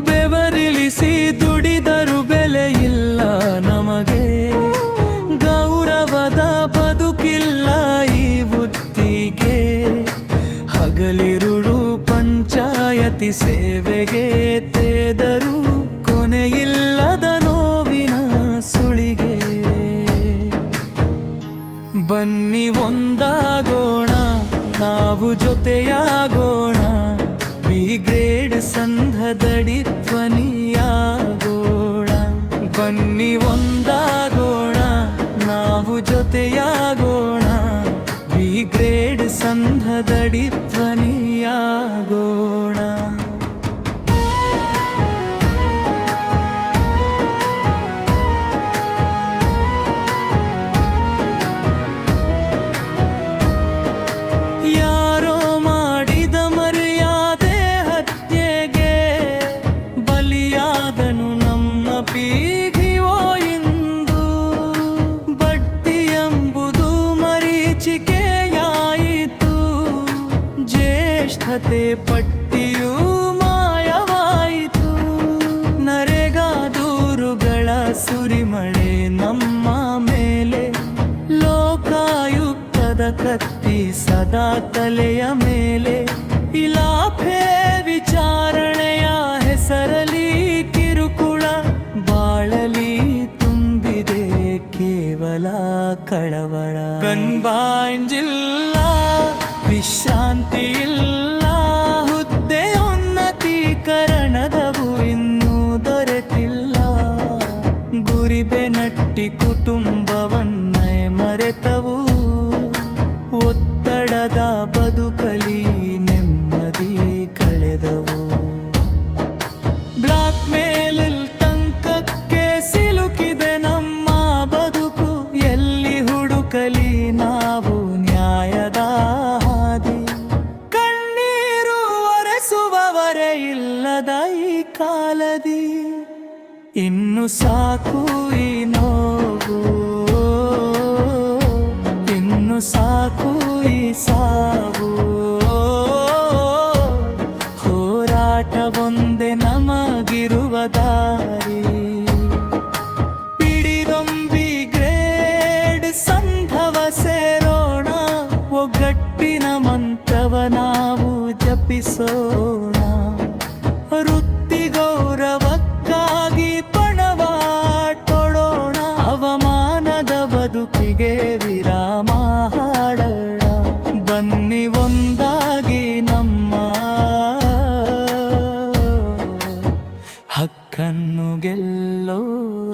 ಬೆವರಿಳಿಸಿ ದುಡಿದರು ಬೆಲೆ ಇಲ್ಲ ನಮಗೆ, ಗೌರವದ ಬದುಕಿಲ್ಲ ಈ ವೃತ್ತಿಗೆ. ಹಗಲಿರುಳು ಪಂಚಾಯತಿ ಸೇವೆಗೆ ತೇದರು ಕೊನೆಯಿಲ್ಲದ ನೋವಿನ ಸುಳಿಗೆ. ಬನ್ನಿ ಒಂದಾಗೋಣ, ನಾವು ಜೊತೆಯಾಗೋಣ, ಬಿ ಗ್ರೇಡ್ ಸಂಘದಡಿ ಧ್ವನಿಯಾಗೋಣ. ಬನ್ನಿ ಒಂದಾಗೋಣ, ನಾವು ಜೊತೆಯಾಗೋಣ, ಬಿ ಗ್ರೇಡ್ ಸಂಘದಡಿ ಧ್ವನಿಯಾಗೋಣ. ಯಾರೋ ಮಾಡಿದ ಮರ್ಯಾದೆ ಹತ್ಯೆಗೆ ಬಲಿಯಾದನು ನಮ್ಮ ಪೀಳಿಗೆಯೋ ಇಂದು. ಬಡ್ತಿ ಎಂಬುದು ಮರೀಚಿಕೆಯಾಯಿತು, ಜ್ಯೇಷ್ಠತೆ ಪಟ್ಟಿಯೂ ಮಾಯವಾಯಿತು. ನರೇಗಾ ದೂರುಗಳ ಸುರಿಮಳೆ ನಮ್ಮ ಮೇಲೆ, ಲೋಕಾಯುಕ್ತದ ಕತ್ತಿ ಸದಾ ತಲೆಯ ಮೇಲೆ. ಇಲಾಖೆ ವಿಚಾರಣೆಯ ಹೆಸರಲಿ ಕಿರುಕುಳ, ಬಾಳಲಿ ತುಂಬಿದೆ ಕೇವಲ ಕಳವಳ. ಕಣ್ಬಾಂಜಿಲ್ಲ, ವಿಶ್ರಾಂತಿ ಇಲ್ಲ, ಹುದ್ದೆ ಉನ್ನತೀಕರಣದವು ಇನ್ನೂ ದೊರೆತಿಲ್ಲ. ಗುರಿ ಬೆನ್ನಟ್ಟಿ ಕುಟುಂಬವನ್ನೇ ಮರೆತವು, ಒತ್ತಡದ ಬದುಕಲಿ ನೆಮ್ಮದಿ ಕಳೆದವು. ಬ್ಲಾಕ್ ಮೇಲ್ ತಂಕಕ್ಕೆ ಸಿಲುಕಿದೆ ನಮ್ಮ ಬದುಕು, ಎಲ್ಲಿ ಹುಡುಕಲಿ ನಾವು ನ್ಯಾಯದ ಹಾದಿ. ಕಣ್ಣೀರು ಒರೆಸುವವರೇ ಇಲ್ಲದ ಈ ಕಾಲದಿ, ಇನ್ನು ಸಾಕು ಈ ನೋವು, ಇನ್ನು ಸಾಕು ಈ ಸಾವು. ಹೋರಾಟ ಒಂದೇ ನಮಗಿರುವ ದಾರಿ, ಪಿಡಿದೊಂಬಿ ಗ್ರೇಡ್ ಸಂಘವ ಸೇರೋಣ, ಒಗ್ಗಟ್ಟಿನ ಮಂತ್ರವ ನಾವು ಜಪಿಸೋಣ. ವೃತ್ತಿ ಗೌರವಕ್ಕಾಗಿ ಪಣವಾಟೋಡೋಣ, ಅವಮಾನದ ಬದುಕಿಗೆ ವಿರಾಮ ಹಾಡೋಣ. ಬನ್ನಿ ಒಂದಾಗಿ ನಮ್ಮ ಹಕ್ಕನ್ನು ಗೆಲ್ಲೋಣ.